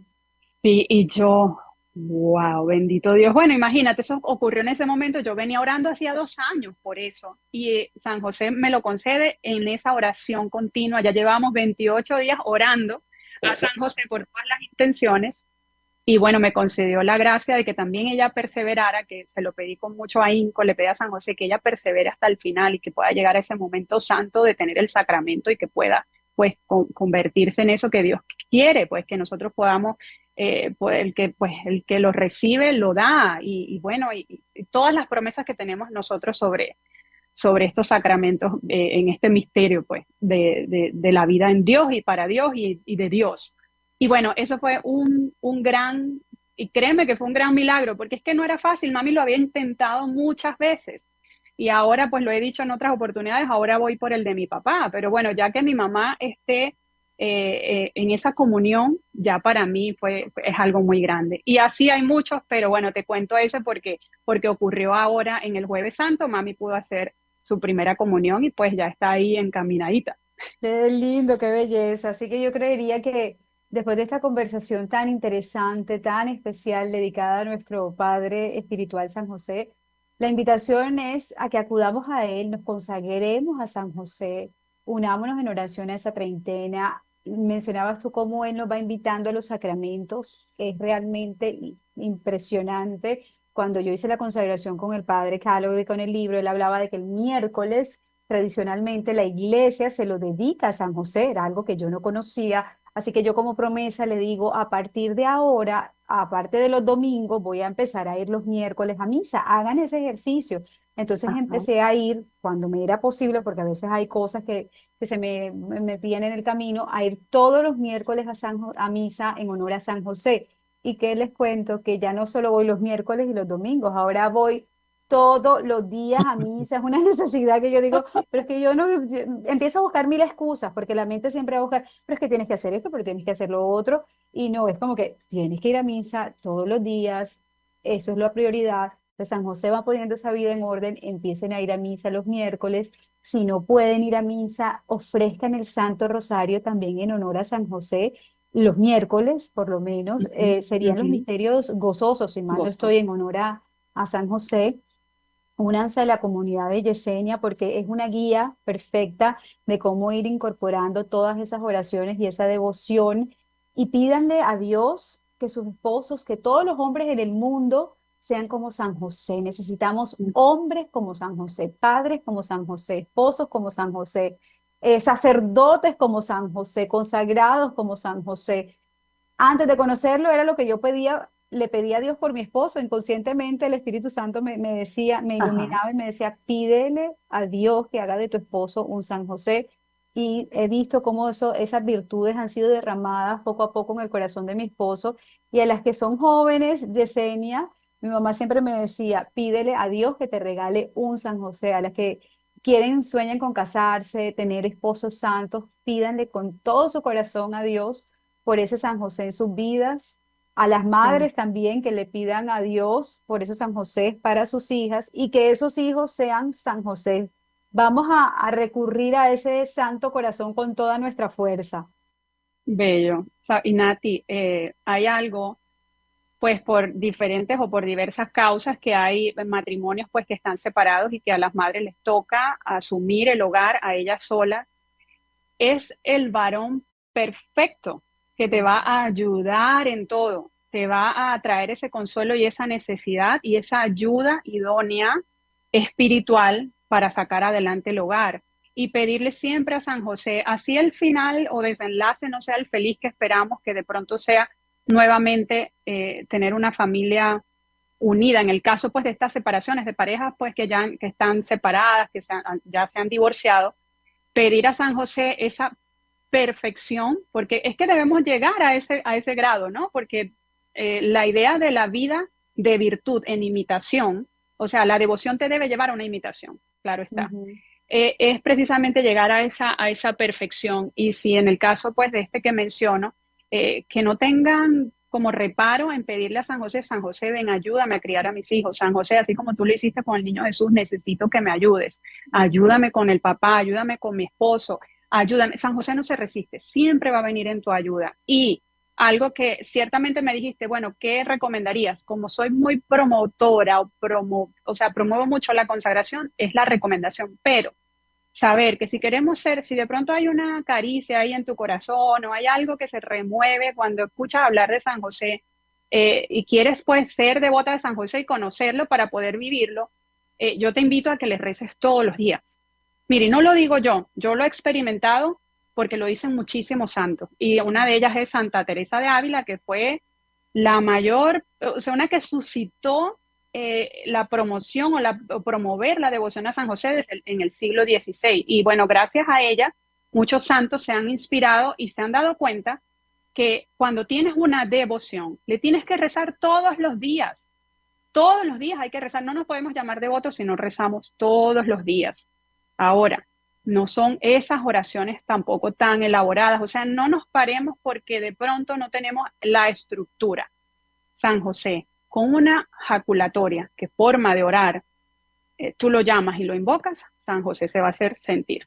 Sí, y yo, wow, bendito Dios. Bueno, imagínate, eso ocurrió en ese momento. Yo venía orando hacía 2 años por eso. Y San José me lo concede en esa oración continua. Ya llevamos 28 días orando a San José por todas las intenciones. Y bueno, me concedió la gracia de que también ella perseverara, que se lo pedí con mucho ahínco, le pedí a San José que ella persevere hasta el final y que pueda llegar a ese momento santo de tener el sacramento y que pueda pues convertirse en eso que Dios quiere, pues que nosotros podamos, pues, el que lo recibe lo da y bueno, y todas las promesas que tenemos nosotros sobre estos sacramentos en este misterio pues de la vida en Dios y para Dios y de Dios. Y bueno, eso fue un gran, y créeme que fue un gran milagro, porque es que no era fácil, mami lo había intentado muchas veces. Y ahora, pues lo he dicho en otras oportunidades, ahora voy por el de mi papá. Pero bueno, ya que mi mamá esté en esa comunión, ya para mí es algo muy grande. Y así hay muchos, pero bueno, te cuento ese porque ocurrió ahora en el Jueves Santo, mami pudo hacer su primera comunión y pues ya está ahí encaminadita. Qué lindo, qué belleza. Así que yo creería que después de esta conversación tan interesante, tan especial, dedicada a nuestro Padre Espiritual San José, la invitación es a que acudamos a Él, nos consagremos a San José, unámonos en oración a esa treintena. Mencionabas tú cómo Él nos va invitando a los sacramentos. Es realmente impresionante. Cuando yo hice la consagración con el Padre Calloway, con el libro, él hablaba de que el miércoles tradicionalmente la iglesia se lo dedica a San José, era algo que yo no conocía, así que yo como promesa le digo, a partir de ahora, aparte de los domingos, voy a empezar a ir los miércoles a misa, hagan ese ejercicio. Entonces Ajá. empecé a ir cuando me era posible, porque a veces hay cosas que se me metían en el camino, a ir todos los miércoles a misa en honor a San José. Y que les cuento que ya no solo voy los miércoles y los domingos, ahora voy todos los días a misa. Es una necesidad que yo digo, pero es que yo no, empiezo a buscar mil excusas, porque la mente siempre va a buscar, pero es que tienes que hacer esto, pero tienes que hacer lo otro, y no, es como que tienes que ir a misa todos los días, eso es la prioridad. Pues San José va poniendo esa vida en orden, empiecen a ir a misa los miércoles, si no pueden ir a misa, ofrezcan el Santo Rosario también en honor a San José. Los miércoles, por lo menos, Ujú, serían los ujú. misterios gozosos, si mal no estoy, Gozo. en honor a San José. Únanse a la comunidad de Yesenia porque es una guía perfecta de cómo ir incorporando todas esas oraciones y esa devoción y pídanle a Dios que sus esposos, que todos los hombres en el mundo sean como San José. Necesitamos hombres como San José, padres como San José, esposos como San José, sacerdotes como San José, consagrados como San José. Antes de conocerlo era lo que yo pedía, le pedía a Dios por mi esposo. Inconscientemente el Espíritu Santo me decía, me Ajá. iluminaba y me decía, pídele a Dios que haga de tu esposo un San José. Y he visto cómo esas virtudes han sido derramadas poco a poco en el corazón de mi esposo. Y a las que son jóvenes, Yesenia, mi mamá siempre me decía, pídele a Dios que te regale un San José. A las que quieren, sueñan con casarse, tener esposos santos, pídanle con todo su corazón a Dios por ese San José en sus vidas. A las Sí. madres también que le pidan a Dios, por eso San José es para sus hijas, y que esos hijos sean San José. Vamos a recurrir a ese Santo Corazón con toda nuestra fuerza. Bello. Y Nati, hay algo, pues por diferentes o por diversas causas que hay matrimonios pues que están separados y que a las madres les toca asumir el hogar a ellas solas. Es el varón perfecto que te va a ayudar en todo, te va a traer ese consuelo y esa necesidad y esa ayuda idónea espiritual para sacar adelante el hogar. Y pedirle siempre a San José, así el final o desenlace no sea el feliz que esperamos, que de pronto sea nuevamente tener una familia unida. En el caso pues de estas separaciones de parejas pues que están separadas, ya se han divorciado, pedir a San José esa perfección, porque es que debemos llegar a ese grado, ¿no? Porque la idea de la vida de virtud en imitación, o sea, la devoción te debe llevar a una imitación, claro está. Ujú. Es precisamente llegar a esa perfección. Y si en el caso, pues, de este que menciono, que no tengan como reparo en pedirle a San José, ven, ayúdame a criar a mis hijos. San José, así como tú lo hiciste con el niño Jesús, necesito que me ayudes. Ayúdame con el papá, ayúdame con mi esposo, ayúdame. San José no se resiste, siempre va a venir en tu ayuda. Y algo que ciertamente me dijiste, bueno, ¿qué recomendarías? Como soy muy promotora o sea, promuevo mucho la consagración, es la recomendación, pero saber que si queremos ser, si de pronto hay una caricia ahí en tu corazón o hay algo que se remueve cuando escuchas hablar de San José y quieres pues ser devota de San José y conocerlo para poder vivirlo, yo te invito a que le reces todos los días. Mire, no lo digo yo lo he experimentado porque lo dicen muchísimos santos y una de ellas es Santa Teresa de Ávila, que fue la mayor, o sea, una que suscitó la promoción o promover la devoción a San José en el siglo XVI. Y bueno, gracias a ella, muchos santos se han inspirado y se han dado cuenta que cuando tienes una devoción, le tienes que rezar todos los días hay que rezar, no nos podemos llamar devotos si no rezamos todos los días. Ahora, no son esas oraciones tampoco tan elaboradas, o sea, no nos paremos porque de pronto no tenemos la estructura. San José, con una jaculatoria, que forma de orar, tú lo llamas y lo invocas, San José se va a hacer sentir.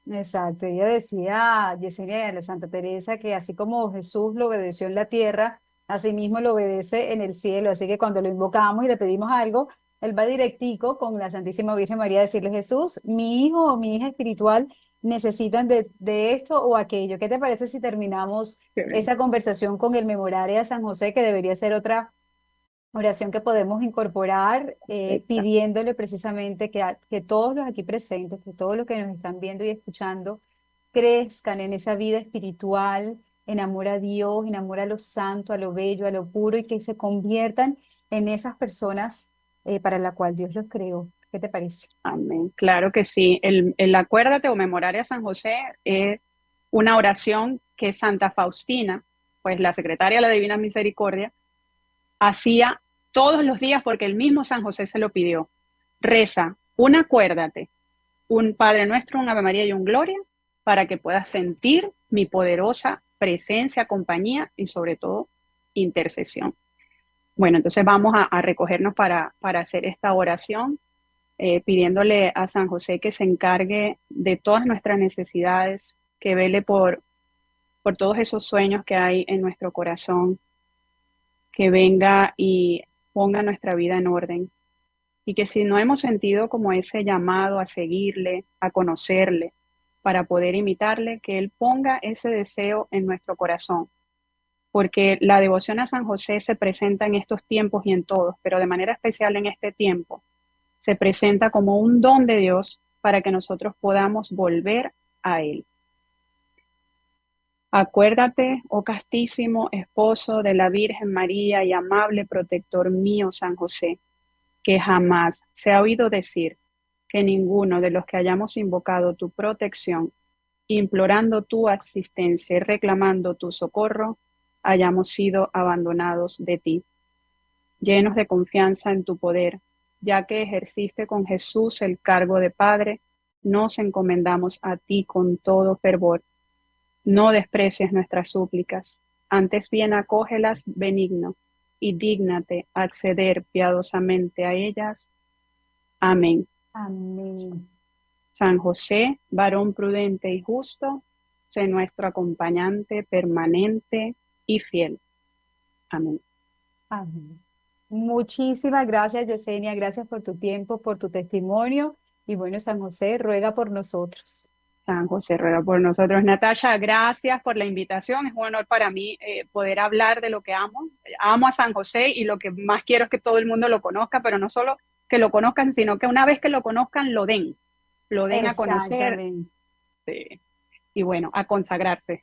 Exacto, ella decía, Yesenia de Santa Teresa, que así como Jesús lo obedeció en la tierra, así mismo lo obedece en el cielo. Así que cuando lo invocamos y le pedimos algo, él va directico con la Santísima Virgen María a decirle, Jesús, mi hijo o mi hija espiritual necesitan de esto o aquello. ¿Qué te parece si terminamos Qué bello. esa conversación con el Memoraria a San José, que debería ser otra oración que podemos incorporar, Perfecta. pidiéndole precisamente que todos los aquí presentes, que todos los que nos están viendo y escuchando, crezcan en esa vida espiritual, en amor a Dios, en amor a lo santo, a lo bello, a lo puro, y que se conviertan en esas personas para la cual Dios los creó. ¿Qué te parece? Amén. Claro que sí. El acuérdate o memoraria a San José es una oración que Santa Faustina, pues la secretaria de la Divina Misericordia, hacía todos los días porque el mismo San José se lo pidió. Reza un acuérdate, un Padre Nuestro, un Ave María y un Gloria, para que puedas sentir mi poderosa presencia, compañía y sobre todo intercesión. Bueno, entonces vamos a recogernos para hacer esta oración, pidiéndole a San José que se encargue de todas nuestras necesidades, que vele por todos esos sueños que hay en nuestro corazón, que venga y ponga nuestra vida en orden. Y que si no hemos sentido como ese llamado a seguirle, a conocerle, para poder imitarle, que Él ponga ese deseo en nuestro corazón. Porque la devoción a San José se presenta en estos tiempos y en todos, pero de manera especial en este tiempo, se presenta como un don de Dios para que nosotros podamos volver a Él. Acuérdate, oh castísimo esposo de la Virgen María y amable protector mío, San José, que jamás se ha oído decir que ninguno de los que hayamos invocado tu protección, implorando tu asistencia y reclamando tu socorro, hayamos sido abandonados de ti. Llenos de confianza en tu poder, ya que ejerciste con Jesús el cargo de Padre, nos encomendamos a ti con todo fervor. No desprecies nuestras súplicas. antes bien acógelas benigno y dígnate acceder piadosamente a ellas. Amén. Amén. San José, varón prudente y justo, sé nuestro acompañante permanente y fiel. Amén. Amén. Muchísimas gracias, Yesenia. Gracias por tu tiempo, por tu testimonio. Y bueno, San José, ruega por nosotros. San José ruega por nosotros. Natasha, gracias por la invitación. Es un honor para mí poder hablar de lo que amo. Amo a San José y lo que más quiero es que todo el mundo lo conozca, pero no solo que lo conozcan, sino que una vez que lo conozcan, lo den a conocer Exactamente. y bueno, a consagrarse.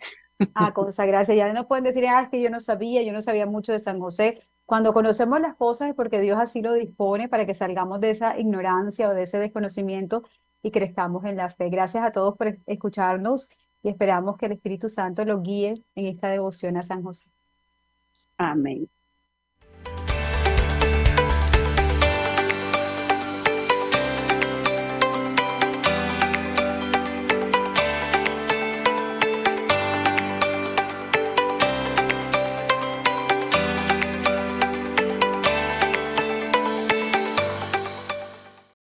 A consagrarse. Ya no pueden decir, ah, es que yo no sabía mucho de San José. Cuando conocemos las cosas es porque Dios así lo dispone para que salgamos de esa ignorancia o de ese desconocimiento y crezcamos en la fe. Gracias a todos por escucharnos y esperamos que el Espíritu Santo los guíe en esta devoción a San José. Amén.